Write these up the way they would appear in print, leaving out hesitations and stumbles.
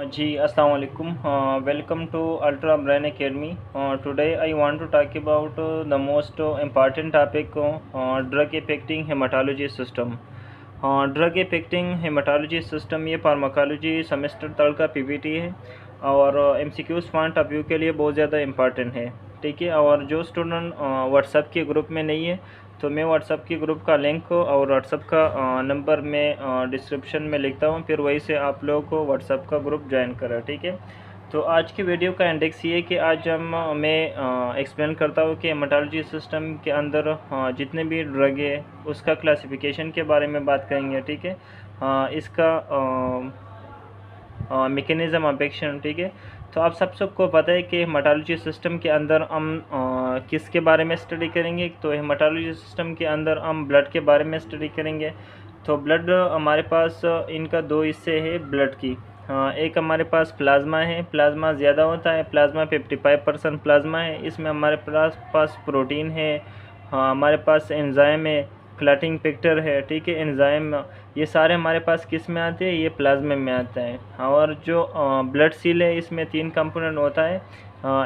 जी अस्सलाम वालेकुम welcome to ultra brain academy today I want to talk about the most important topic drug affecting haematology system. Drug affecting haematology system ये pharmacology semester तक का PPT है और MCQs point of view के लिए बहुत ज़्यादा इम्पॉर्टेंट है। ठीक है, और जो स्टूडेंट व्हाट्सएप के ग्रुप में नहीं है तो मैं व्हाट्सएप के ग्रुप का लिंक और व्हाट्सएप का नंबर में डिस्क्रिप्शन में लिखता हूँ, फिर वहीं से आप लोग को व्हाट्सएप का ग्रुप ज्वाइन करें। ठीक है, तो आज की वीडियो का इंडेक्स ये है कि आज मैं एक्सप्लेन करता हूँ कि हेमाटोलॉजी सिस्टम के अंदर जितने भी ड्रग है उसका क्लासिफिकेशन के बारे में बात करेंगे। ठीक है, इसका मैकेनिज़्म ऑफ एक्शन। ठीक है, तो आप सबको पता है कि हेमाटोलॉजी सिस्टम के अंदर हम किसके बारे में स्टडी करेंगे। तो हेमाटोलॉजी सिस्टम के अंदर हम ब्लड के बारे में स्टडी करेंगे। तो ब्लड हमारे पास इनका दो हिस्से हैं ब्लड की। एक हमारे पास प्लाज्मा है, प्लाज्मा ज़्यादा होता है, प्लाज्मा 55% प्लाज्मा है। इसमें हमारे पास प्रोटीन है, हमारे पास एंजाइम है, क्लॉटिंग फैक्टर है। ठीक है, एंजाइम ये सारे हमारे पास किस में आते हैं, ये प्लाज्मा में आता है। और जो ब्लड सील है इसमें 3 कंपोनेंट होता है।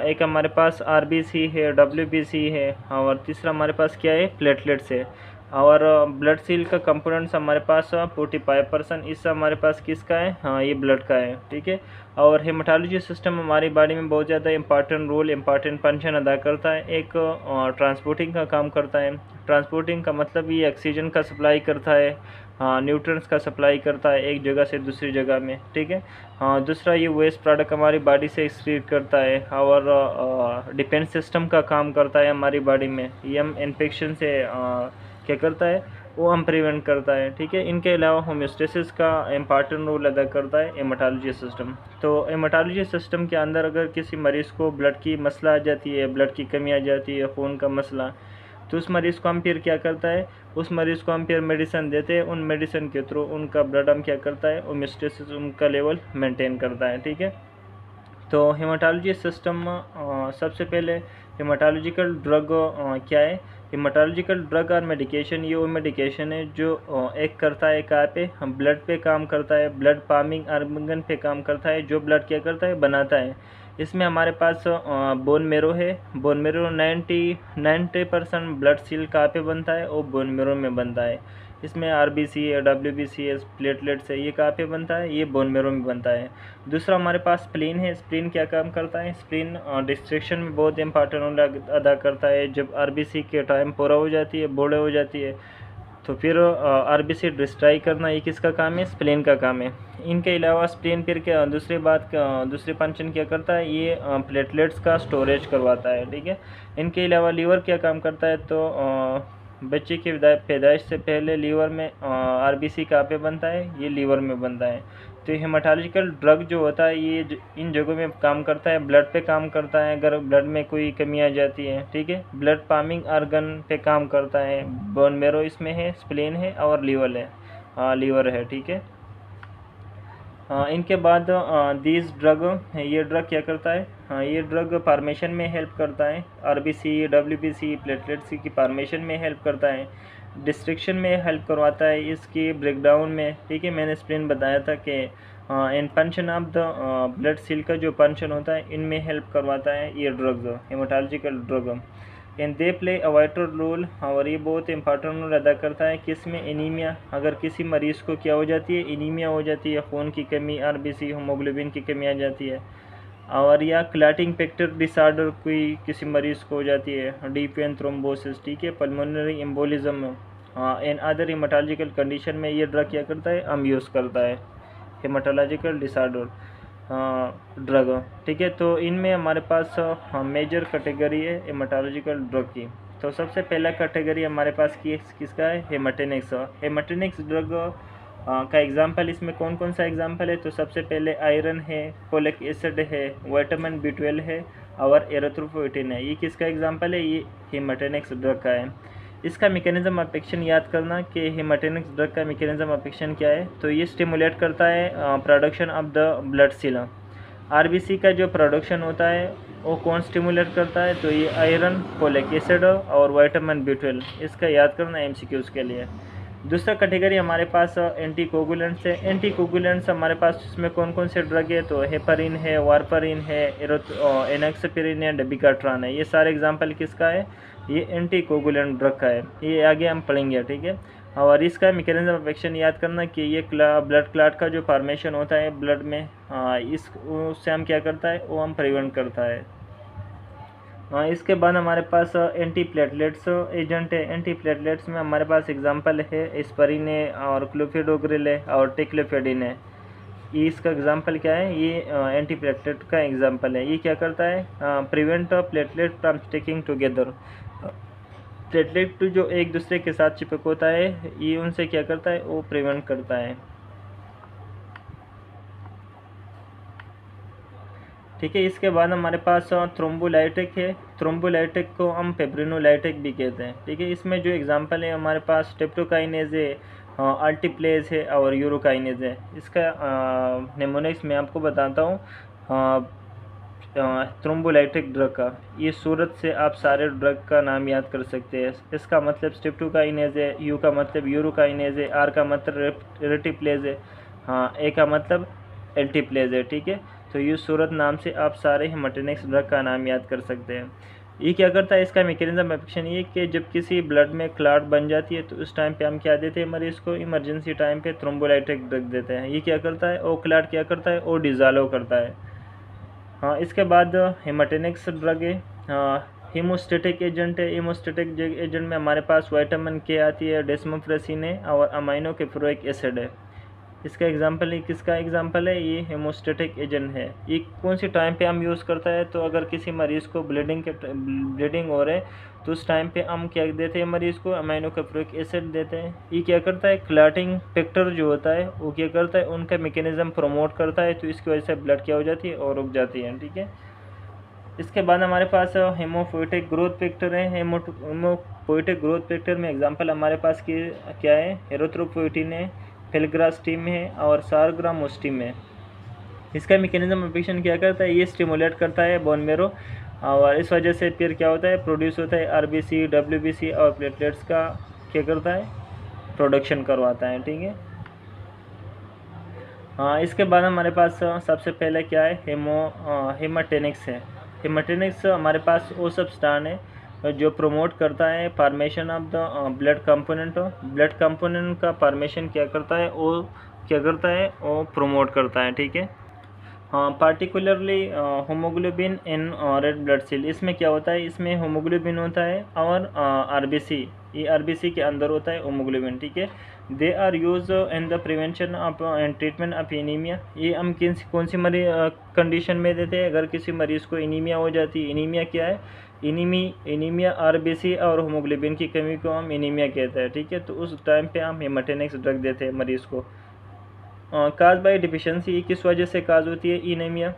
एक हमारे पास आरबीसी है, डब्ल्यूबीसी है, और तीसरा हमारे पास क्या है, प्लेटलेट्स है। और ब्लड सील का कंपोनेंट्स हमारे पास 45%, इससे हमारे पास किसका है, हाँ ये ब्लड का है। ठीक है, और हेमाटोलॉजी सिस्टम हमारी बॉडी में बहुत ज़्यादा इंपॉर्टेंट रोल, इंपॉर्टेंट फंक्शन अदा करता है। एक ट्रांसपोर्टिंग का काम करता है। ट्रांसपोर्टिंग का मतलब ये ऑक्सीजन का सप्लाई करता है, न्यूट्रिएंट्स का सप्लाई करता है एक जगह से दूसरी जगह में। ठीक है, दूसरा ये वेस्ट प्रोडक्ट हमारी बॉडी से एक्सक्रीट करता है और डिफेंस सिस्टम का काम करता है हमारी बॉडी में। ये हम इन्फेक्शन से क्या करता है, वो हम प्रिवेंट करता है। ठीक है, इनके अलावा होम्योस्टेसिस का इम्पॉर्टेंट रोल अदा करता है हेमाटोलॉजी सिस्टम। तो हेमाटोलॉजी सिस्टम के अंदर अगर किसी मरीज़ को ब्लड की मसला आ जाती है, ब्लड की कमी आ जाती है, खून का मसला, तो उस मरीज़ को हम फिर क्या करता है, उस मरीज़ को हम फिर मेडिसिन देते हैं। उन मेडिसिन के थ्रू उनका ब्लड हम क्या करता है, होम्योस्टेसिस उनका लेवल मेंटेन करता है। ठीक है, तो हेमाटोलॉजी सिस्टम सबसे पहले हेमाटोलॉजिकल ड्रग क्या है। हेमाटोलॉजिकल ड्रग और मेडिकेशन ये वो मेडिकेशन है जो एक करता है कहाँ पे, हम ब्लड पे काम करता है, ब्लड पामिंग ऑर्गन पे काम करता है, जो ब्लड क्या करता है, बनाता है। इसमें हमारे पास बोन मेरो है। बोन मेरो 90% ब्लड सील कहाँ पे बनता है, वो बोन मेरो में बनता है। इसमें आरबीसी है, डब्ल्यूबीसी है, प्लेटलेट्स है, ये कहाँ पे बनता है, ये बोन मेरो में बनता है। दूसरा हमारे पास स्प्लीन है। स्प्लीन क्या काम करता है, स्प्लीन डिस्ट्रक्शन में बहुत इंपॉर्टेंट रोल अदा करता है। जब आरबीसी के टाइम पूरा हो जाती है, बूढ़े हो जाती है, तो फिर आरबीसी डिस्ट्रॉय करना ये किसका काम है, स्प्लीन का काम है। इनके अलावा स्प्लीन फिर क्या दूसरी फंक्शन क्या करता है, ये प्लेटलेट्स का स्टोरेज करवाता है। ठीक है, इनके अलावा लीवर क्या काम करता है, तो बच्चे की पैदाइश से पहले लीवर में आरबीसी कहाँ पे बनता है, ये लीवर में बनता है। तो हेमाटोलॉजिकल ड्रग जो होता है ये इन जगहों में काम करता है, ब्लड पे काम करता है अगर ब्लड में कोई कमी आ जाती है। ठीक है, ब्लड पामिंग ऑर्गन पे काम करता है। बोन मेरो इसमें है, स्प्लीन है और लीवर है। ठीक है, इनके बाद दीज ड्रग, ये ड्रग क्या करता है, ये ड्रग फार्मेशन में हेल्प करता है। आरबीसी, डब्ल्यूबीसी, प्लेटलेट्स की फार्मेशन में हेल्प करता है, डिस्ट्रक्शन में हेल्प करवाता है, इसकी ब्रेकडाउन में। ठीक है, मैंने स्प्लिन बताया था कि in function of the blood cell का जो फंक्शन होता है इनमें हेल्प करवाता है ये drug, haematological drug. And they play a vital role, और ये बहुत इंपॉर्टेंट रोल अदा करता है किसमें, एनीमिया। अगर किसी मरीज़ को क्या हो जाती है, एनीमिया हो जाती है, खून की कमी, आरबीसी हीमोग्लोबिन की कमी आ जाती है, और या क्लॉटिंग फैक्टर डिसऑर्डर कोई किसी मरीज़ को हो जाती है, डीप वेन थ्रोम्बोसिस। ठीक है, pulmonary embolism and other haematological condition में ये ड्रग क्या करता है, हम यूज़ करता है, हेमाटोलॉजिकल डिसऑर्डर ड्रग। ठीक है, तो इनमें हमारे पास मेजर कैटेगरी है हेमाटोलॉजिकल ड्रग की। तो सबसे पहला कैटेगरी हमारे पास किसका है, हेमाटेनिक्स। हेमाटेनिक्स ड्रग का एग्जांपल इसमें कौन कौन सा एग्जांपल है, तो सबसे पहले आयरन है, फोलिक एसिड है, विटामिन B12 है और एरिथ्रोपोइटिन है। ये किसका एग्जांपल है, ये हेमाटेनिक्स ड्रग का है। इसका मैकेनिज्म ऑफ एक्शन याद करना कि हेमाटेनिक्स ड्रग का मैकेनिज्म ऑफ एक्शन क्या है, तो ये स्टिमुलेट करता है production of the blood cell. RBC का जो प्रोडक्शन होता है वो कौन स्टिमुलेट करता है, तो ये आयरन, फोलिक एसिड और विटामिन B12। इसका याद करना एमसीक्यूज़ के लिए। दूसरा कैटेगरी हमारे पास एंटीकोगुलेंट्स है। एंटीकोगुलेंट्स हमारे पास इसमें कौन कौन से ड्रग है, तो हेपरिन है, वारफरिन है, एनोक्सिपिरिन है, डेबिकाट्रान है। ये सारे एग्जांपल किसका है, ये एंटीकोगुलेंट ड्रग का है। ये आगे हम पढ़ेंगे, ठीक है। और इसका मैकेनिज्म ऑफ एक्शन याद करना कि ये ब्लड क्लॉट का जो फॉर्मेशन होता है ब्लड में, इस उससे हम क्या करता है, वो हम प्रिवेंट करता है। इसके बाद हमारे पास एंटी प्लेटलेट्स एजेंट है। एंटी प्लेटलेट्स में हमारे पास एग्जांपल है एस्पिरिन है और क्लोफिडोग्रिल है और टेक्लोफेडिन है। ये इसका एग्जांपल क्या है, ये एंटी प्लेटलेट का एग्जांपल है। ये क्या करता है, prevent platelet from sticking together. Platelet जो एक दूसरे के साथ चिपक होता है, ये उनसे क्या करता है, वो प्रिवेंट करता है, ठीक है। इसके बाद हमारे पास थ्रोम्बोलाइटिक है। थ्रोम्बोलाइटिक को हम फेब्रिनोलाइटिक भी कहते हैं, ठीक है। इसमें जो एग्जांपल है हमारे पास स्ट्रेप्टोकाइनेज है, अल्टीप्लेज है और यूरोकाइनेज है। इसका नेमोनिक्स मैं आपको बताता हूँ थ्रोम्बोलाइटिक ड्रग का। ये सूरत से आप सारे ड्रग का नाम याद कर सकते हैं। इसका मतलब स्ट्रेप्टोकाइनेज है, यू का मतलब यूरोकाइनेज है, आर का मतलब रेटिप्लेज है, ए का मतलब एल्टीप्लेज है, ठीक है। तो ये सूरत नाम से आप सारे हेमाटोनिक्स ड्रग का नाम याद कर सकते हैं। ये क्या करता है, इसका मैकेनिज्म ऑफ एक्शन ये कि जब किसी ब्लड में क्लॉट बन जाती है तो उस टाइम पे हम क्या देते हैं मरीज़ को, इमरजेंसी टाइम पे थ्रोम्बोलाइटिक ड्रग देते हैं। ये क्या करता है, वो क्लॉट क्या करता है, वो डिज़ोल्व करता है। इसके बाद हेमाटोनिक्स ड्रग है, हीमोस्टेटिक एजेंट है। हीमोस्टेटिक एजेंट में हमारे पास विटामिन के आती है, डेस्मोप्रेसिन है और अमाइनो कैप्रोइक एसिड है। इसका एग्जांपल है, किसका एग्जांपल है, ये हेमोस्टेटिक एजेंट है। ये कौन सी टाइम पे हम यूज़ करता है, तो अगर किसी मरीज़ को ब्लीडिंग हो रहा है तो उस टाइम पे हम क्या देते हैं मरीज़ को, अमाइनो कैप्रोइक एसिड देते हैं। ये क्या करता है, क्लॉटिंग फैक्टर जो होता है वो क्या करता है, उनका मैकेनिज्म प्रमोट करता है, तो इसकी वजह से ब्लड क्या हो जाती है और रुक जाती है, ठीक है। इसके बाद हमारे पास हेमोपोइटिक ग्रोथ फैक्टर है। हेमोपोइटिक ग्रोथ फैक्टर में एग्जांपल हमारे पास क्या है, एरिथ्रोपोइटिन है, फिलग्रास्टिम है और सारग्रामोस्टिम है। इसका मैकेनिज्म ऑफ एक्शन क्या करता है, ये स्टिमुलेट करता है बोन मेरो और इस वजह से फिर क्या होता है, प्रोड्यूस होता है आरबीसी, डब्ल्यूबीसी और प्लेटलेट्स का क्या करता है, प्रोडक्शन करवाता है, ठीक है। इसके बाद हमारे पास सबसे पहले क्या है, हेमाटेनिक्स है। हेमाटेनिक्स हमारे पास वो सब स्टान है जो प्रमोट करता है formation of the blood component. Blood component का फॉर्मेशन क्या करता है, वो प्रमोट करता है, ठीक है। Particularly haemoglobin in red blood cell. इसमें क्या होता है, इसमें होमोग्लोबिन होता है और आरबीसी, ये आरबीसी के अंदर होता है होमोग्लोबिन, ठीक है। They are use in the prevention of and treatment of anaemia. ये हम कौन सी कंडीशन में देते हैं, अगर किसी मरीज़ को एनीमिया हो जाती है। एनीमिया क्या है, एनीमिया आरबीसी और होमोग्लोबिन की कमी को हम एनीमिया कहते हैं, ठीक है। तो उस टाइम पे हम हेमाटेनिक्स ड्रग देते हैं मरीज़ को। काज बाई डिफिशेंसी, किस वजह से काज होती है एनीमिया,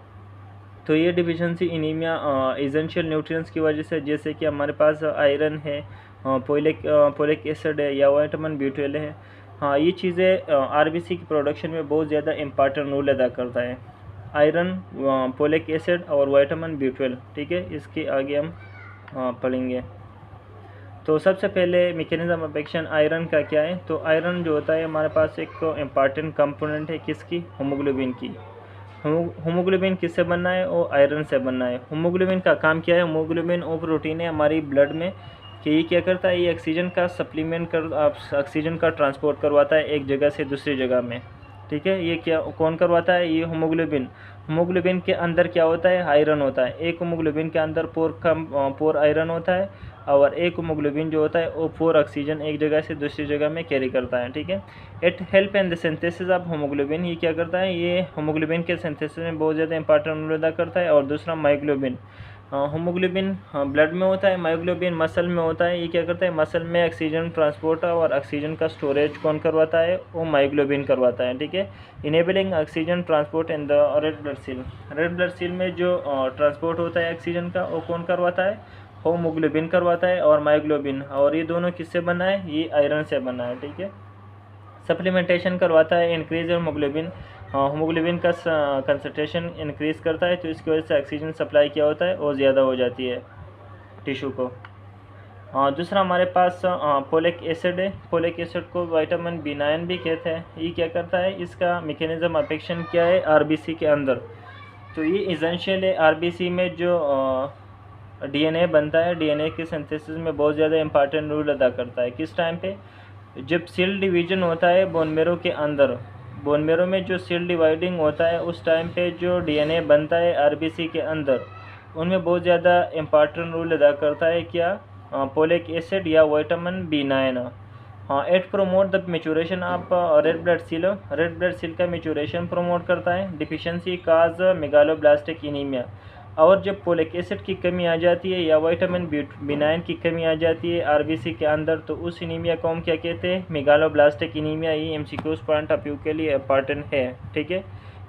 तो ये डिफिशेंसी एनीमिया एसेंशियल न्यूट्रिएंट्स की वजह से, जैसे कि हमारे पास आयरन है, फोलिक एसिड है या विटामिन B12 है। ये चीज़ें आरबीसी की प्रोडक्शन में बहुत ज़्यादा इम्पॉर्टेंट रोल अदा करता है, आयरन, फोलिक एसिड और विटामिन B12, ठीक है। इसके आगे हम पढ़ेंगे। तो सबसे पहले मैकेनिज्म ऑफ एक्शन आयरन का क्या है, तो आयरन जो होता है हमारे पास एक इम्पॉर्टेंट कंपोनेंट है, किसकी, होमोग्लोबिन की। होमोग्लोबिन किससे बनना है, वो आयरन से बनना है। होमोग्लोबिन का काम क्या है, होमोग्लोबिन वो प्रोटीन है हमारी ब्लड में कि ये क्या करता है, ये ऑक्सीजन का ऑक्सीजन का ट्रांसपोर्ट करवाता है एक जगह से दूसरी जगह में, ठीक है। ये क्या कौन करवाता है, ये होमोग्लोबिन के अंदर क्या होता है, आयरन होता है। एक होमोग्लोबिन के अंदर 4 आयरन होता है और एक होमोग्लोबिन जो होता है वो 4 ऑक्सीजन एक जगह से दूसरी जगह में कैरी करता है, ठीक है। It help in the synthesis of haemoglobin. ये क्या करता है, ये होमोग्लोबिन के सिंथेसिस में बहुत ज़्यादा इंपॉर्टेंट रोल अदा करता है। और दूसरा मायोग्लोबिन, होमोग्लोबिन ब्लड में होता है, मायोग्लोबिन मसल में होता है। ये क्या करता है, मसल में ऑक्सीजन ट्रांसपोर्ट और ऑक्सीजन का स्टोरेज कौन करवाता है, वो मायोग्लोबिन करवाता है, ठीक है। Enabling oxygen transport in the red blood cell. Red blood cell में जो ट्रांसपोर्ट होता है ऑक्सीजन का, वो कौन करवाता है, होमोग्लोबिन करवाता है और मायोग्लोबिन। और ये दोनों किससे बना है, ये आयरन से बना है, ठीक है। सप्लीमेंटेशन करवाता है, इंक्रीज होमोग्लोबिन। होमोग्लोबिन का कंसंट्रेशन इंक्रीज करता है, तो इसकी वजह से ऑक्सीजन सप्लाई क्या होता है, वो ज़्यादा हो जाती है टिश्यू को। दूसरा हमारे पास फोलिक एसिड है। फोलिक एसिड को विटामिन B9 भी कहते हैं। ये क्या करता है, इसका मैकेनिज्म ऑफ एक्शन क्या है आरबीसी के अंदर। तो ये इसेंशियल है आरबीसी में जो डीएनए बनता है, डीएनए के सिंथेसिस में बहुत ज़्यादा इंपॉर्टेंट रोल अदा करता है। किस टाइम पे, जब सेल डिवीजन होता है बोन मेरो के अंदर, बोन मेरो में जो सेल डिवाइडिंग होता है उस टाइम पे जो डीएनए बनता है आरबीसी के अंदर, उनमें बहुत ज़्यादा इम्पॉर्टेंट रोल अदा करता है क्या, फोलिक एसिड या विटामिन B9। हाँ, it promote the maturation of red blood cell. Red blood cell का मेचूरेशन प्रोमोट करता है। Deficiency cause megaloblastic anaemia. और जब फोलिक एसिड की कमी आ जाती है या विटामिन B9 की कमी आ जाती है आरबीसी के अंदर, तो उस एनीमिया को हम क्या कहते हैं, मेगालोब्लास्टिक एनीमिया। ये एमसीक्यूज पॉइंट ऑफ व्यू के लिए इंपॉर्टेंट है, ठीक है।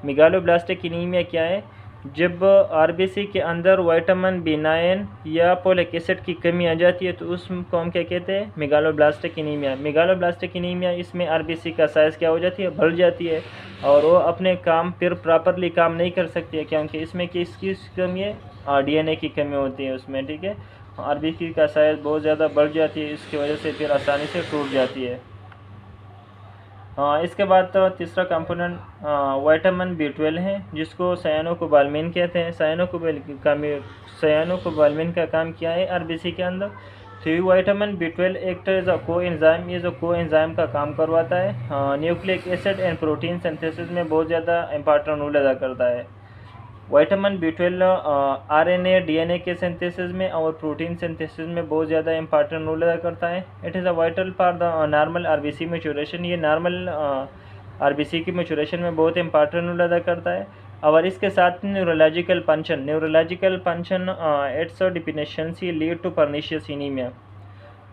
मेगालोब्लास्टिक एनीमिया क्या है, जब आरबीसी के अंदर विटामिन B9 या फोलिक एसिड की कमी आ जाती है तो उसको हम क्या कहते हैं, मेगालोब्लास्टिक एनीमिया। मेगालोब्लास्टिक एनीमिया, इसमें आरबीसी का साइज़ क्या हो जाती है, बढ़ जाती है और वो अपने काम फिर प्रॉपरली काम नहीं कर सकती है, क्योंकि इसमें किसकी कमी है, डीएनए की कमी होती है उसमें, ठीक है। आरबीसी का साइज़ बहुत ज़्यादा बढ़ जाती है, इसकी वजह से फिर आसानी से टूट जाती है। इसके बाद तो तीसरा कंपोनेंट विटामिन B12 है, जिसको साइनोकोबाल्मिन कहते हैं। साइनोकोबाल्मिन का काम क्या है आरबीसी के अंदर, तो ये vitamin B12 act as a coenzyme, ये जो कोएंजाइम का काम करवाता है। Nucleic acid and protein synthesis में बहुत ज़्यादा इंपॉर्टेंट रोल अदा करता है। विटामिन B12 आरएनए डीएनए के सिंथेसिस में और प्रोटीन सिंथेसिस में बहुत ज़्यादा इंपॉर्टेंट रोल अदा करता है। It is a vital for the normal RBC maturation. ये नॉर्मल आरबीसी की मैच्योरेशन में बहुत इंपॉर्टेंट रोल अदा करता है। और इसके साथ neurological function its deficiency lead to pernicious anaemia.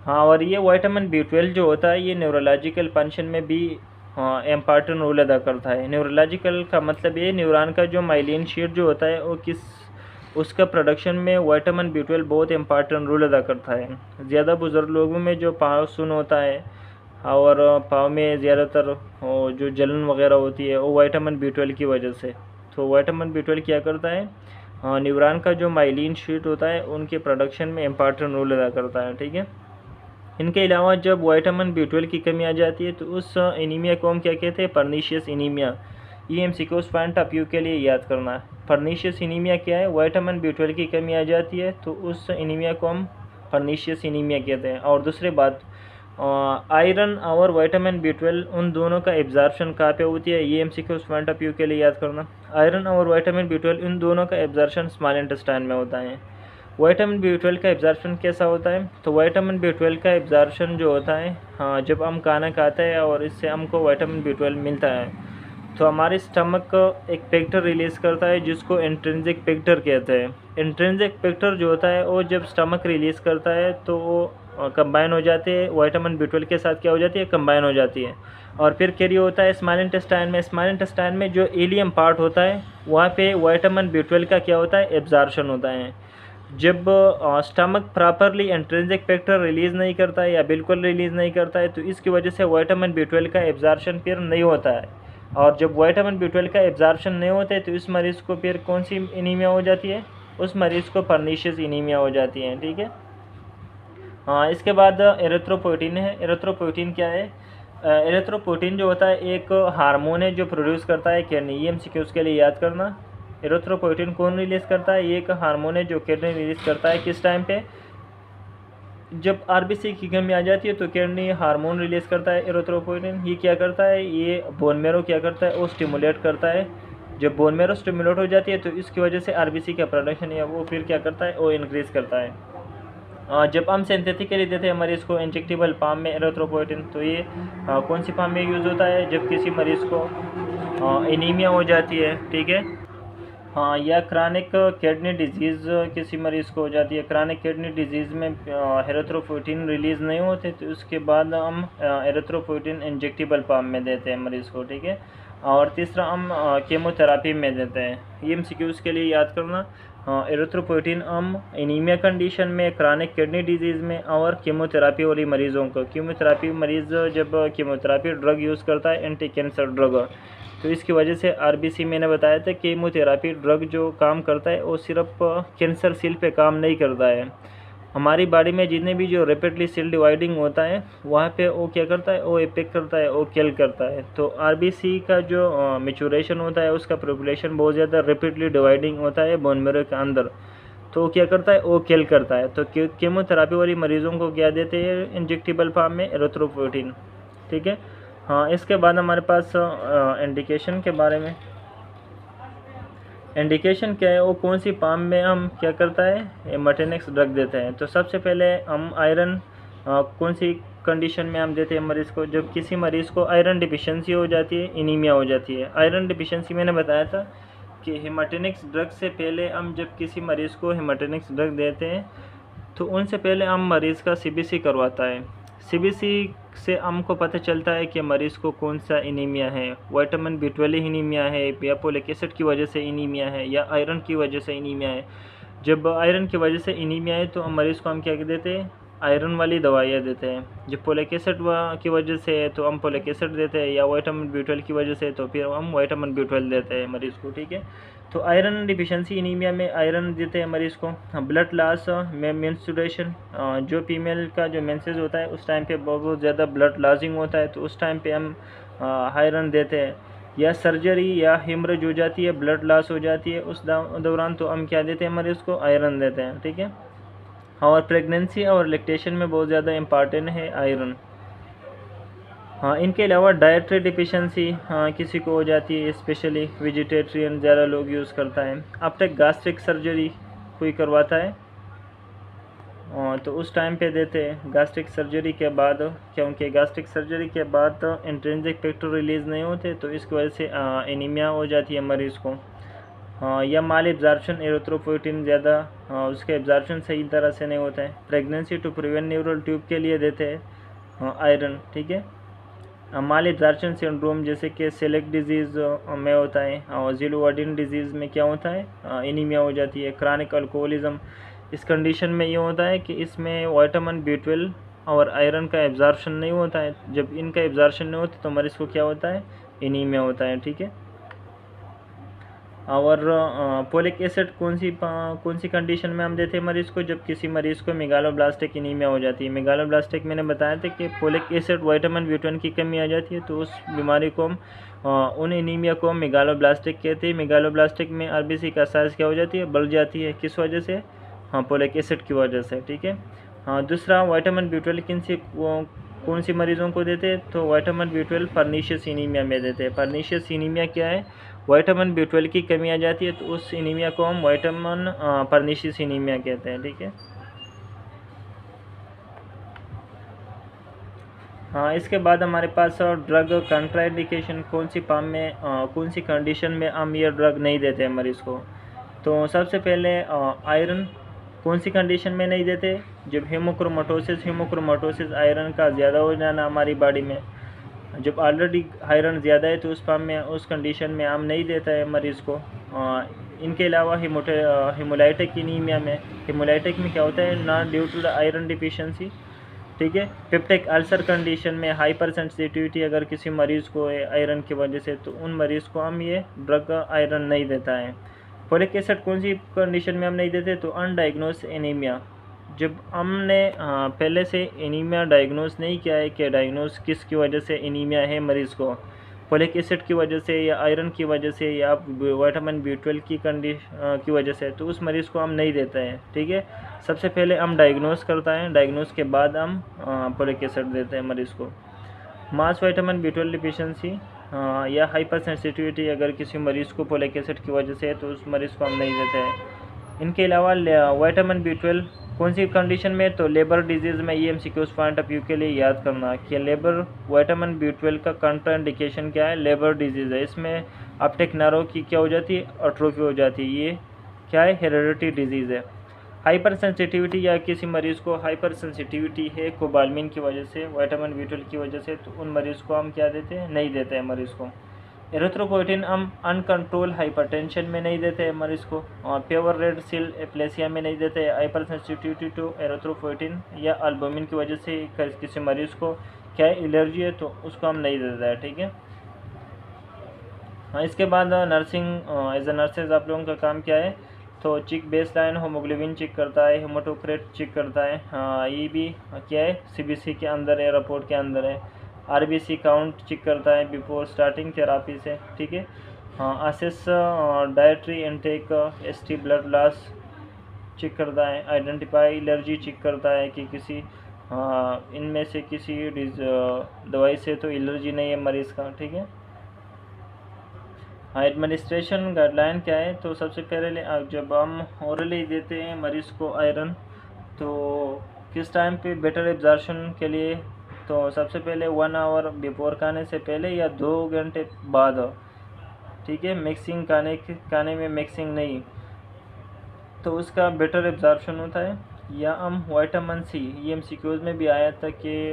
हाँ, और ये विटामिन B12 जो होता है ये न्यूरोलॉजिकल फंक्शन में भी इम्पॉर्टेंट रोल अदा करता है। न्यूरोलॉजिकल का मतलब ये न्यूरॉन का जो माइलिन शीट जो होता है वो उसका प्रोडक्शन में विटामिन B12 बहुत इम्पॉर्टेंट रोल अदा करता है। ज़्यादा बुजुर्ग लोगों में जो पाँव सुन होता है और पाँव में ज़्यादातर जो जलन वगैरह होती है वो विटामिन B12 की वजह से। तो विटामिन B12 क्या करता है, न्यूरॉन का जो माइलिन शीट होता है उनके प्रोडक्शन में इम्पॉर्टेंट रोल अदा करता है, ठीक है। इनके अलावा जब विटामिन B12 की कमी आ जाती है तो उस एनीमिया को हम क्या कहते हैं, पर्निशियस एनीमिया। ये एमसीक्यूज पॉइंट ऑफ व्यू के लिए याद करना है। पर्निशियस एनीमिया क्या है, विटामिन B12 की कमी आ जाती है तो उस एनीमिया को हम पर्निशियस एनीमिया कहते हैं। और दूसरी बात, आयरन और विटामिन B12 उन दोनों का एब्जॉर्प्शन कहाँ पे होती है, ये एमसीक्यूज पॉइंट ऑफ व्यू के लिए याद करना। आयरन और विटामिन B12 इन दोनों का एब्जॉर्प्शन स्मॉल इंटेस्टाइन में होता है। विटामिन B12 का एब्जॉर्प्शन कैसा होता है, तो विटामिन B12 का एब्जॉर्प्शन जो होता है, हाँ, जब हम खाना खाते हैं और इससे हमको विटामिन B12 मिलता है तो हमारे स्टमक एक फैक्टर रिलीज़ करता है जिसको इंट्रिंसिक फैक्टर कहते हैं। इंट्रिंसिक फैक्टर जो होता है वो जब स्टमक रिलीज़ करता है तो वो कंबाइन हो जाते हैं विटामिन B12 के साथ, क्या हो जाती है, कंबाइन हो जाती है और फिर कैरी होता है स्मॉल इंटेस्टाइन में। स्मॉल इंटेस्टाइन में जो इलियम पार्ट होता है वहाँ पे विटामिन B12 का क्या होता है, एब्जॉर्प्शन होता है। जब stomach properly intrinsic factor release नहीं करता है या बिल्कुल रिलीज़ नहीं करता है तो इसकी वजह से विटामिन B12 का एब्जॉर्प्शन फिर नहीं होता है। और जब विटामिन B12 का एब्जॉर्प्शन नहीं होता है तो इस मरीज़ को फिर कौन सी एनीमिया हो जाती है, उस मरीज़ को पर्निशियस एनीमिया हो जाती है, ठीक है। हाँ, इसके बाद एरिथ्रोपोइटिन है। एरिथ्रोपोइटिन क्या है, एरिथ्रोपोइटिन जो होता है एक हार्मोन है जो प्रोड्यूस करता है किडनी। ये एमसीक्यूज के लिए याद करना। एरिथ्रोपोइटिन कौन रिलीज़ करता है, ये एक हार्मोन है जो किडनी रिलीज़ करता है। किस टाइम पे, जब आरबीसी की कमी आ जाती है तो किडनी हार्मोन रिलीज़ करता है एरिथ्रोपोइटिन। ये क्या करता है, ये बोन मेरो क्या करता है, वो स्टिमुलेट करता है। जब बोन मेरो स्टिमुलेट हो जाती है तो इसकी वजह से आरबीसी का प्रोडक्शन है वो फिर क्या करता है, वो इंक्रीज़ करता है। जब हम सिंथेटिकली देते हैं मरीज़ को इंजेक्टेबल फार्म में एरिथ्रोपोइटिन, तो ये कौन सी फार्म में यूज़ होता है, जब किसी मरीज़ को एनीमिया हो जाती है, ठीक है, हाँ, या क्रानिक किडनी डिजीज़ किसी मरीज़ को हो जाती है। क्रानिक किडनी डिजीज़ में एरिथ्रोपोइटिन रिलीज़ नहीं होते तो उसके बाद हम एरिथ्रोपोइटिन इंजेक्टेबल फार्म में देते हैं मरीज़ को, ठीक है। और तीसरा हम केमोथेरापी में देते हैं। ये एमसीक्यूज़ के लिए याद करना। एरिथ्रोपोइटिन हम एनीमिया कंडीशन में, क्रानिक किडनी डिजीज़ में और कीमोथेरापी वाली मरीज़ों को, कीमोथेरापी मरीज़ जब कीमोथेरापी ड्रग यूज़ करता है, एंटी कैंसर ड्रग, तो इसकी वजह से आरबीसी मैंने बताया था कीमोथेरापी ड्रग जो काम करता है वो सिर्फ कैंसर सेल पे काम नहीं करता है, हमारी बॉडी में जितने भी जो रैपिडली सेल डिवाइडिंग होता है वहाँ पे वो क्या करता है, वो एपेक करता है, वो किल करता है। तो आरबीसी का जो मेचुरेशन होता है उसका पॉपुलेशन बहुत ज़्यादा रैपिडली डिवाइडिंग होता है बोन मैरो के अंदर, तो क्या करता है, वो किल करता है। तो कीमोथेरापी वाली मरीज़ों को क्या देते हैं, इंजेक्टेबल फॉर्म में एरिथ्रोपोइटिन। ठीक है। हाँ, इसके बाद हमारे पास इंडिकेशन के बारे में। इंडिकेशन क्या है, वो कौन सी पाम में हम क्या करता है, मटेनेक्स ड्रग देते हैं। तो सबसे पहले हम आयरन कौन सी कंडीशन में हम देते हैं मरीज़ को, जब किसी मरीज़ को आयरन डिफिशिएंसी हो जाती है, एनीमिया हो जाती है। आयरन डिफिशिएंसी मैंने बताया था कि हेमाटेनिक्स ड्रग से पहले हम जब किसी मरीज़ को हेमाटेनिक्स ड्रग देते हैं तो उनसे पहले हम मरीज़ का सीबीसी करवाता है। सीबीसी से हमको पता चलता है कि मरीज़ को कौन सा एनीमिया है, विटामिन B12 एनीमिया है या फोलिक एसिड की वजह से एनीमिया है या आयरन की वजह से एनीमिया है। जब आयरन की वजह से एनीमिया है तो मरीज़ को हम क्या देते हैं, आयरन वाली दवाइयाँ देते हैं। जब फोलिक एसिड की वजह से है तो हम फोलिक एसिड देते हैं, या विटामिन B12 की वजह से तो फिर हम विटामिन B12 देते हैं मरीज़ को। ठीक है। तो आयरन डिफिशिएंसी एनीमिया में आयरन देते हैं मरीज़ को। ब्लड लॉस में मेंस्ट्रुएशन, जो फीमेल का जो मेंसेस होता है उस टाइम पे बहुत ज़्यादा ब्लड लॉसिंग होता है, तो उस टाइम पे हम आयरन देते हैं। या सर्जरी या हेमरेज हो जाती है, ब्लड लॉस हो जाती है उस दौरान, तो हम क्या देते हैं मरीज़ को, आयरन देते हैं। ठीक है। और प्रेगनेंसी और लैक्टेशन में बहुत ज़्यादा इम्पॉर्टेंट है आयरन। हाँ, इनके अलावा डाइटरी डिफिशिएंसी किसी को हो जाती है, स्पेशली वेजिटेरियन ज़्यादा लोग यूज़ करता है। आफ्टर गैस्ट्रिक सर्जरी कोई करवाता है तो उस टाइम पे देते हैं। गैस्ट्रिक सर्जरी के बाद, क्योंकि गैस्ट्रिक सर्जरी के बाद इंट्रिंसिक फैक्टर रिलीज़ नहीं होते, तो इसकी वजह से एनीमिया हो जाती है मरीज़ को। या माल एब्जॉर्प्शन, एरिथ्रोपोइटिन ज़्यादा उसके एब्जॉर्प्शन सही तरह से नहीं होता है। Pregnancy to prevent neural tube के लिए देते हैं आयरन। ठीक है। माल एब्जॉर्प्शन सिंड्रोम जैसे कि सेलेक्ट डिजीज़ में होता है, और ज़िलोवार्डिन डिजीज़ में क्या होता है, एनीमिया हो जाती है। क्रॉनिक अल्कोहलिज्म, इस कंडीशन में ये होता है कि इसमें विटामिन B12 और आयरन का एब्जॉर्प्शन नहीं होता है। जब इनका एब्जॉर्प्शन नहीं होता तो मरीज़ को क्या होता है, एनीमिया होता है। ठीक है। और फोलिक एसिड कौन सी कंडीशन में हम देते हैं मरीज़ को, जब किसी मरीज़ को मेगालोब्लास्टिक एनीमिया हो जाती है। मेगालोब्लास्टिक मैंने बताया था कि फोलिक एसिड विटामिन B12 की कमी आ जाती है, तो उस बीमारी को हम उन एनीमिया को हम मेगालोब्लास्टिक कहते हैं। मेगालोब्लास्टिक में आरबीसी का साइज़ क्या हो जाती है, बढ़ जाती है। किस वजह से, हाँ, फोलिक एसिड की वजह से। ठीक है। हाँ, दूसरा विटामिन B12 कौन सी मरीज़ों को देते हैं, तो विटामिन B12 परनीशियस एनीमिया में देते हैं। परनीशियस एनीमिया क्या है, विटामिन B12 की कमी आ जाती है, तो उस एनीमिया को हम विटामिन परनीशियस एनीमिया कहते हैं। ठीक है। हाँ, इसके बाद हमारे पास ड्रग कंट्राइंडिकेशन, कौन सी पाम में कौन सी कंडीशन में हम ये ड्रग नहीं देते हैं मरीज़ को। तो सबसे पहले आयरन कौन सी कंडीशन में नहीं देते, जब हीमोक्रोमेटोसिस आयरन का ज़्यादा हो जाना हमारी बॉडी में। जब ऑलरेडी आयरन ज़्यादा है तो उस कंडीशन में हम नहीं देता है मरीज़ को। इनके अलावा हेमोलाइटिक एनीमिया में, हेमोलाइटिक में क्या होता है, not due to the iron deficiency. ठीक है। पेप्टिक अल्सर कंडीशन में हाइपर सेंसिटिविटी अगर किसी मरीज़ को है आयरन की वजह से, तो उन मरीज़ को हम ये ड्रग आयरन नहीं देता है। फोलिक एसिड कौन सी कंडीशन में हम नहीं देते, तो अनडायग्नोस एनीमिया, जब हमने पहले से एनीमिया डायग्नोस नहीं किया है कि डायग्नोस किसकी वजह से एनीमिया है मरीज़ को, फोलिक एसिड की वजह से या आयरन की वजह से या विटामिन B12 की वजह से, तो उस मरीज़ को हम नहीं देते हैं। ठीक है। सबसे पहले हम डायग्नोस करता है, डायग्नोस के बाद हम फोलिक एसिड देते हैं मरीज़ को। मास विटामिन B12 डिफिशिएंसी या हाइपर सेंसिटिविटी अगर किसी मरीज़ को फोलिक एसिड की वजह से है, तो उस मरीज़ को हम नहीं देते हैं। इनके अलावा विटामिन B12 कौन सी कंडीशन में, तो लेबर डिजीज़ में। ये MCQs पॉइंट ऑफ व्यू के लिए याद करना कि लेबर विटामिन B12 का कंट्राइंडिकेशन क्या है, लेबर डिजीज़ है। इसमें ऑप्टिक नर्व की क्या हो जाती है, एट्रोफी हो जाती है। ये क्या है, हेरेडिटरी डिजीज़ है। हाइपर सेंसिटिविटी, या किसी मरीज़ को हाइपर सेंसिटिविटी है कोबालमिन की वजह से, विटामिन B12 की वजह से, तो उन मरीज़ को हम क्या देते हैं, नहीं देते हैं मरीज़ को। एरिथ्रोपोइटिन हम अनकंट्रोल हाइपरटेंशन में नहीं देते हैं मरीज़ को, और प्योर रेड सेल एप्लेसिया में नहीं देते हैं। हाइपर सेंसिटिविटी टू एरिथ्रोपोइटिन या अल्बुमिन की वजह से किसी मरीज़ को क्या है, एलर्जी है, तो उसको हम नहीं देते हैं। ठीक है। हाँ, इसके बाद नर्सिंग, एज ए नर्सेज आप लोगों का काम क्या है, तो चिक बेस लाइन होमोग्लोबिन चेक करता है, हेमाटोक्रेट चेक करता है। हाँ, ये भी क्या है, सीबीसी के अंदर है, रिपोर्ट के अंदर है। आरबीसी काउंट चेक करता है बिफोर स्टार्टिंग थेरापी से, ठीक है। हाँ, assess dietary intake, ST blood loss check करता है। आइडेंटिफाई एलर्जी चेक करता है कि किसी इनमें से किसी दवाई से तो एलर्जी नहीं है मरीज़ का, ठीक है। हाँ, एडमिनिस्ट्रेशन गाइडलाइन क्या है, तो सबसे पहले जब हम ओरली देते हैं मरीज़ को आयरन, तो किस टाइम पे बेटर एब्जॉर्प्शन के लिए, तो सबसे पहले 1 आवर बिफोर खाने से पहले या 2 घंटे बाद, ठीक है। मिक्सिंग खाने में मिक्सिंग नहीं, तो उसका बेटर एब्जॉर्प्शन होता है। या हम विटामिन सी, ये एमसीक्यूज में भी आया था कि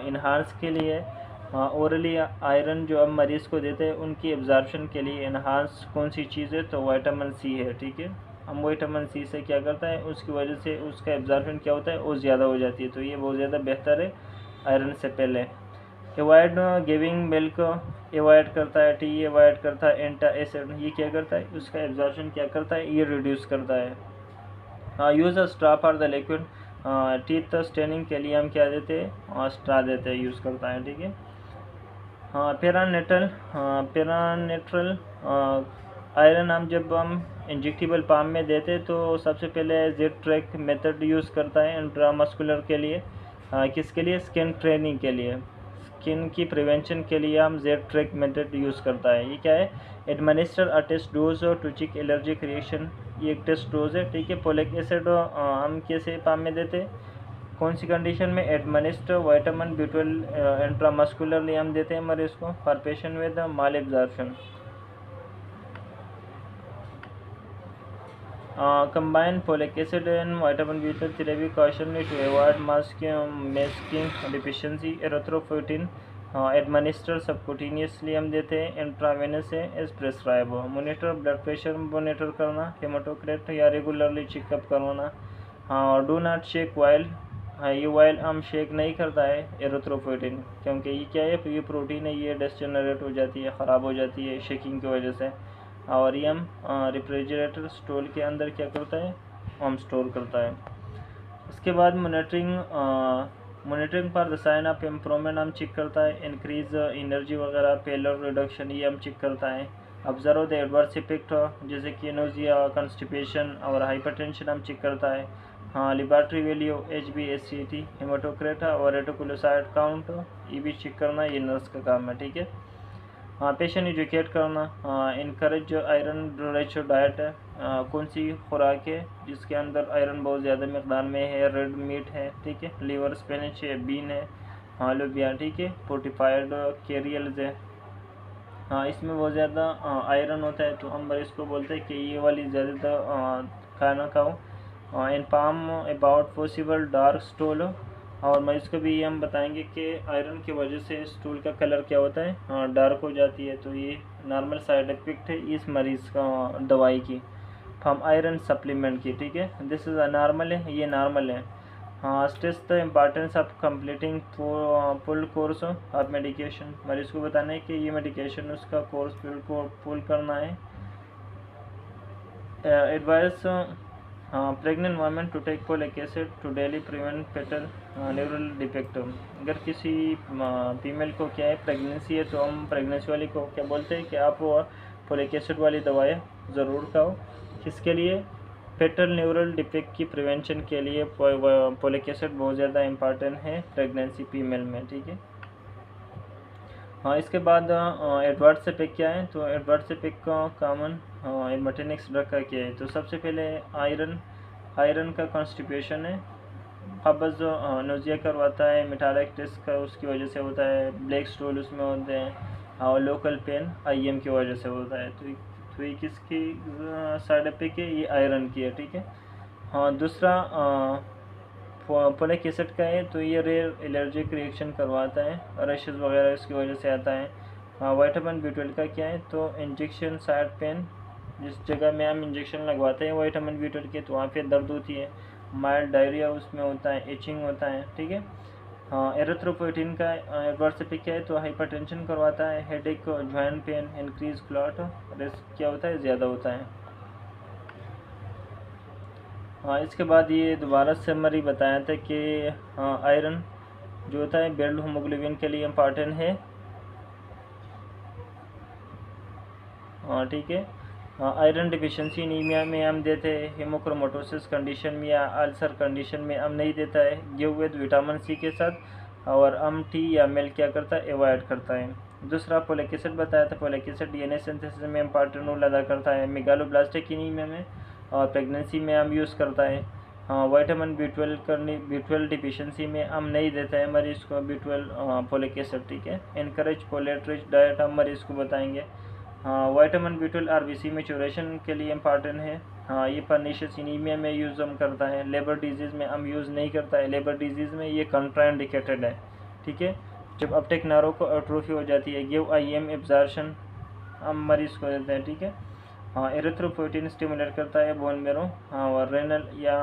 इन्हांस के लिए ओरली आयरन जो हम मरीज़ को देते हैं उनकी एब्जॉर्प्शन के लिए इन्हांस कौन सी चीज़ है, तो विटामिन सी है, ठीक है। हम विटामिन सी से क्या करता है, उसकी वजह से उसका एब्जॉर्प्शन क्या होता है, वो ज़्यादा हो जाती है, तो ये बहुत ज़्यादा बेहतर है आयरन से पहले। एवॉइड गिविंग मिल्क एवॉइड करता है, टी एवॉइड करता है, एंटा एसिड ये क्या करता है, उसका एब्जॉर्प्शन क्या करता है, ये रिड्यूस करता है। Use a straw for the liquid, teeth staining के लिए हम क्या देते हैं, स्ट्रा देते हैं, यूज़ करता है, ठीक है। हाँ, पेरानेट्रल आयरन जब हम इंजेक्टेबल पाम में देते हैं तो सबसे पहले जेड ट्रैक मेथड यूज़ करता है इंट्रामस्कुलर के लिए। किसके लिए, स्किन ट्रेनिंग के लिए, स्किन की प्रिवेंशन के लिए हम जेड ट्रैक मेथड यूज़ करता है। ये क्या है, administer a test dose to check allergic reaction, ये एक टेस्ट डोज है, ठीक है। फोलिक एसिड हम कैसे पाम में देते हैं, कौन सी कंडीशन में, एडमिनिस्टर विटामिन B12 इंट्रामस्कुलरली हम देते हैं मरीज को for patient with malabsorption. Combine folic acid and vitamin B12 therapy cautiously to avoid masking deficiency. Erythropoietin administer subcutaneously हम देते हैं, इंट्रावेनस है as prescribe. Monitor blood pressure monitor करना, हेमाटोक्रेट या रेगुलरली चेकअप करवाना। हाँ, डू नॉट शेक वाइल, हाँ ये वाइल हम शेक नहीं करता है एरिथ्रोपोइटिन, क्योंकि ये क्या है, ये प्रोटीन है, ये डिसजेनरेट हो जाती है, ख़राब हो जाती है शेकिंग की वजह से। और ये हम रेफ्रिजरेटर स्टोर के अंदर क्या करता है, हम स्टोर करता है। इसके बाद monitoring for the sign of improvement हम चेक करता है, इंक्रीज एनर्जी वगैरह, पेलर रिडक्शन ये हम चेक करता है। ऑब्जर्व द एडवर्स इफेक्ट जैसे कि नोजिया, कॉन्स्टिपेशन और हाइपरटेंशन हम चेक करता है। हाँ, लेबॉरेटरी वैल्यू HbA1c, हेमाटोक्रेट और रेटिकुलोसाइट काउंट ये भी चेक करना, ये नर्स का काम है, ठीक है। हाँ, पेशेंट एजुकेट करना, इनकरेज आयरन रिच डाइट है, कौन सी खुराक है जिसके अंदर आयरन बहुत ज़्यादा मकदार में है, रेड मीट है, ठीक है, लीवर स्पिनच है, बीन है, हाँ लोबिया, ठीक है, फोर्टिफाइड केरियल्स है। हाँ, इसमें बहुत ज़्यादा आयरन होता है, तो हम मरीज़ को बोलते हैं कि ये वाली ज़्यादा खाना खाओ। Inform about possible dark stool, और मरीज़ को भी ये हम बताएंगे कि आयरन की वजह से स्टूल का कलर क्या होता है, डार्क हो जाती है, तो ये नॉर्मल साइड इफेक्ट है इस मरीज़ का दवाई की, फ्रॉम आयरन सप्लीमेंट की, ठीक है। दिस इज़ नॉर्मल है, ये नॉर्मल है। हाँ, stress the importance of completing full course of medication, मरीज़ को बताना है कि ये मेडिकेशन उसका कोर्स फुल करना है। Advice pregnant women to take folic acid to daily prevent fetal neural defect. अगर किसी फीमेल को क्या है, प्रेगनेंसी है, तो हम प्रेगनेंसी वाली को क्या बोलते हैं कि आप फोलिक एसिड वाली दवाएं ज़रूर खाओ। किसके लिए, फेटल न्यूरल डिफेक्ट की प्रिवेंशन के लिए फोलिक एसिड बहुत ज़्यादा इम्पॉर्टेंट है प्रेगनेंसी फीमेल में, ठीक है। हाँ, इसके बाद एडवर्स इफेक्ट क्या है, तो एडवर्स इफेक्ट का कॉमन इमोटेनिक्स ड्रग का क्या है, तो सबसे पहले आयरन का कॉन्स्टिपेशन है, हबस नोजिया करवाता है, मेटालिक टेस्ट का उसकी वजह से होता है, ब्लैक स्टूल उसमें होते हैं, और लोकल पेन IM की वजह से होता है। तो ये किसकी साइड इफेक्ट है, ये आयरन की है, ठीक है। हाँ, दूसरा फोलिक एसिड का है, तो ये रेयर एलर्जिक रिएक्शन करवाता है, रशेस वगैरह इसकी वजह से आता है। विटामिन B12 का क्या है, तो इंजेक्शन साइड पेन, जिस जगह में हम इंजेक्शन लगवाते हैं विटामिन B12 के, तो वहाँ पे दर्द होती है, माइल्ड डायरिया उसमें होता है, एचिंग होता है, ठीक है। हाँ, एरिथ्रोपोइटिन का एडवर्स इफेक्ट क्या है, तो हाइपरटेंशन करवाता है, headache, joint pain, increase clot, risk क्या होता है, ज़्यादा होता है। हाँ, इसके बाद ये दोबारा समरी बताया था कि आयरन जो होता है बिल्ड हीमोग्लोबिन के लिए इम्पॉर्टेंट है। हाँ ठीक है। आयरन डिफिशिएंसी एनीमिया में हम देते हैं, हेमोक्रोमेटोसिस कंडीशन में या अल्सर कंडीशन में हम नहीं देता है, गिव विद विटामिन सी के साथ। और हम टी या मिल्क क्या करता है, अवॉइड करता है। दूसरा फोलिक एसिड बताया था, फोलिक एसिड डीएनए सिंथेसिस में इम्पॉर्टेंट रोल अदा करता है मेगालोब्लास्टिक एनीमिया में, और प्रेगनेंसी में हम यूज़ करता है। हाँ, विटामिन B12 डिफिशिएंसी में हम नहीं देता है मरीज़ को B12 फोलिक एसिड, ठीक है। इनकरेज फोलेट रिच डाइट हम मरीज़ को बताएंगे। हाँ, विटामिन B12 आरबीसी मैच्योरेशन के लिए इम्पॉर्टेंट है। हाँ, ये परनीशियस एनीमिया में यूज़ हम करता है, लेबर डिजीज़ में हम यूज़ नहीं करता है, लेबर डिजीज़ में ये कंट्राइंडिकेटेड है, ठीक है। जब अपटेक नर्व को एट्रोफी हो जाती है, गिव IM एब्जॉर्प्शन हम मरीज़ को देते हैं, ठीक है। हाँ, एरिथ्रोपोइटिन स्टिमुलेट करता है बोन मेरो। हाँ, और रेनल या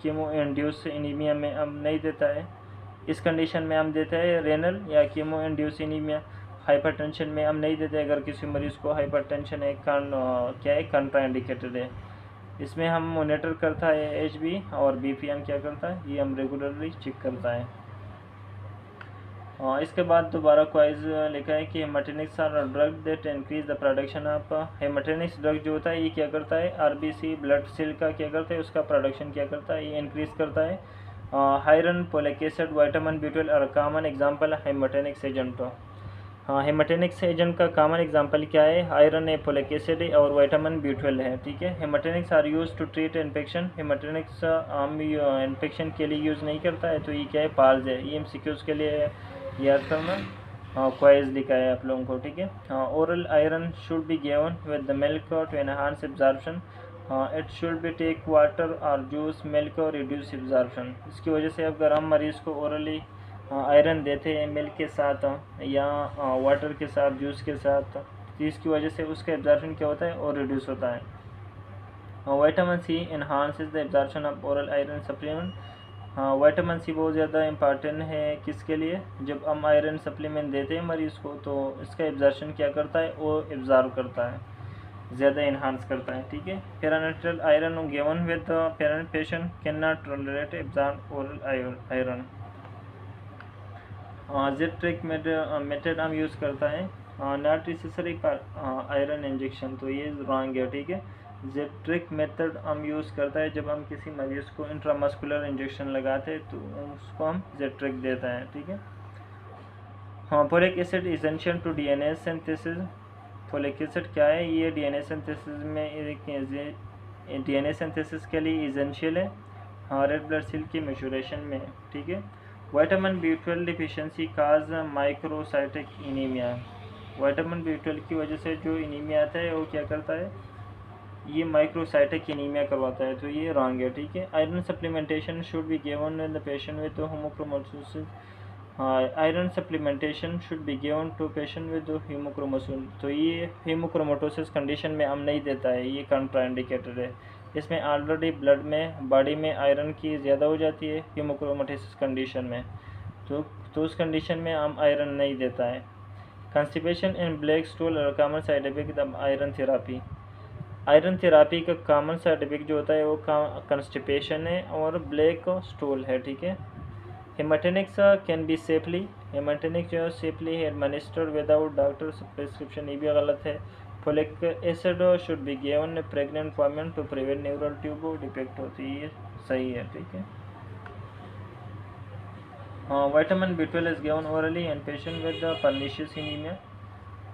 कीमो इंड्यूस एनीमिया में हम नहीं देता है। इस कंडीशन में हम देते हैं रेनल या कीमो इंड्यूस एनीमिया। हाइपरटेंशन में हम नहीं देते अगर किसी मरीज़ को हाइपरटेंशन है, क्या है, कंट्राइंडिकेटेड है। इसमें हम मॉनिटर करता है HB और BP हम क्या करता है, ये हम रेगुलरली चेक करता है। इसके बाद दोबारा क्वाइज लिखा है कि haematinics are drug that increase the production of haematinics drug जो होता है ये क्या करता है, RBC ब्लड सेल का क्या करता है, उसका प्रोडक्शन क्या करता है, ये इंक्रीज करता है। Iron, folic acid, vitamin B12 और कॉमन एग्जांपल हेमाटेनिक्स एजेंट। हाँ, हेमाटेनिक्स एजेंट का कॉमन एग्जांपल क्या है, आयरन है, फोलिक एसिड है और विटामिन B12 है, ठीक है। Haematinics are use to treat infection. Haematinics हम इन्फेक्शन के लिए यूज़ नहीं करता है, तो ये क्या है, पाल्स है। ये MCQs के लिए याद करना। क्वाइज लिखा है आप लोगों को, ठीक है। Oral iron should be given with the milk to enhance absorption. It should be take water और जूस मिल्क और रिड्यूस एब्जॉर्प्शन। इसकी वजह से अगर हम मरीज़ को ओरली आयरन देते हैं मिल्क के साथ या वाटर के साथ, जूस के साथ, तो इसकी वजह से उसका एब्जॉर्प्शन क्या होता है, और रिड्यूस होता है। Vitamin C enhances the absorption of oral iron supplement. हाँ, विटामिन C बहुत ज़्यादा इंपॉर्टेंट है किसके लिए, जब हम आयरन सप्लीमेंट देते हैं मरीज़ को तो इसका एब्जॉर्प्शन क्या करता है, वो एब्जॉर्ब करता है, ज़्यादा इन्हांस करता है, ठीक है। Parenteral iron given with patient can not tolerate absorb oral iron. Z track method हम यूज़ करता है, नॉट नेसेसरी आयरन इंजेक्शन, तो ये रॉन्ग है, ठीक है। जेट ट्रिक मेथड हम यूज़ करता है जब हम किसी मरीज़ को इंट्रामस्कुलर इंजेक्शन लगाते हैं तो उसको हम जेट ट्रिक देता है, ठीक है। हाँ, folic acid essential to DNA synthesis. Folic acid क्या है, ये DNA सिंथेसिस में DNA सिंथेसिस के लिए इसेंशियल है। हाँ, रेड ब्लड सेल की मैच्योरेशन में, ठीक है। Vitamin B12 deficiency cause microcytic anaemia. Vitamin B12 की वजह से जो एनीमिया आता है वो क्या करता है, ये माइक्रोसाइटिक एनीमिया करवाता है, तो ये रॉन्ग है, ठीक है। Iron supplementation should be given in the patient with haemochromatosis. Iron supplementation should be given to patient with haemochromatosis, तो ये हीमोक्रोमेटोसिस कंडीशन में हम नहीं देता है, ये कंट्राइंडिकेटेड है। इसमें ऑलरेडी ब्लड में, बॉडी में आयरन की ज़्यादा हो जाती है हीमोक्रोमेटोसिस कंडीशन में, तो उस कंडीशन में हम आयरन नहीं देता है। कंस्टिपेशन इन ब्लैक स्टूल और common side effect of iron therapy. Iron therapy का कॉमन साइड इफेक्ट जो होता है वो कंस्टिपेशन है और ब्लैक स्टूल है, ठीक है। Haematinics can be safely, haematinics जो है safely administered without doctor prescription, ये भी गलत है। Folic acid should be given pregnant women to prevent neural tube defect होती है, सही है, ठीक है। Vitamin B12 is given orally and patient with pernicious anaemia.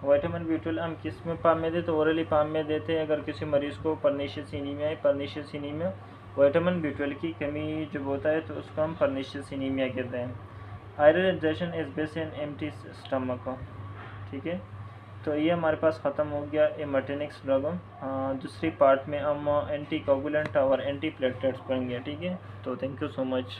Vitamin B12 हम किस में पाम में देते, तो ओरली पाम में देते हैं अगर किसी मरीज़ को परनीशियस एनीमिया है। परनीशियस एनीमिया विटामिन B12 की कमी जब होता है तो उसको हम परनीशियस एनीमिया कहते हैं। Iron absorption is best in empty stomach, ठीक है। तो ये हमारे पास ख़त्म हो गया हेमाटेनिक्स ड्रग। दूसरी पार्ट में हम एंटी कोगुलेंट और एंटी प्लेटलेट्स पढ़ेंगे, ठीक है। तो थैंक यू सो मच।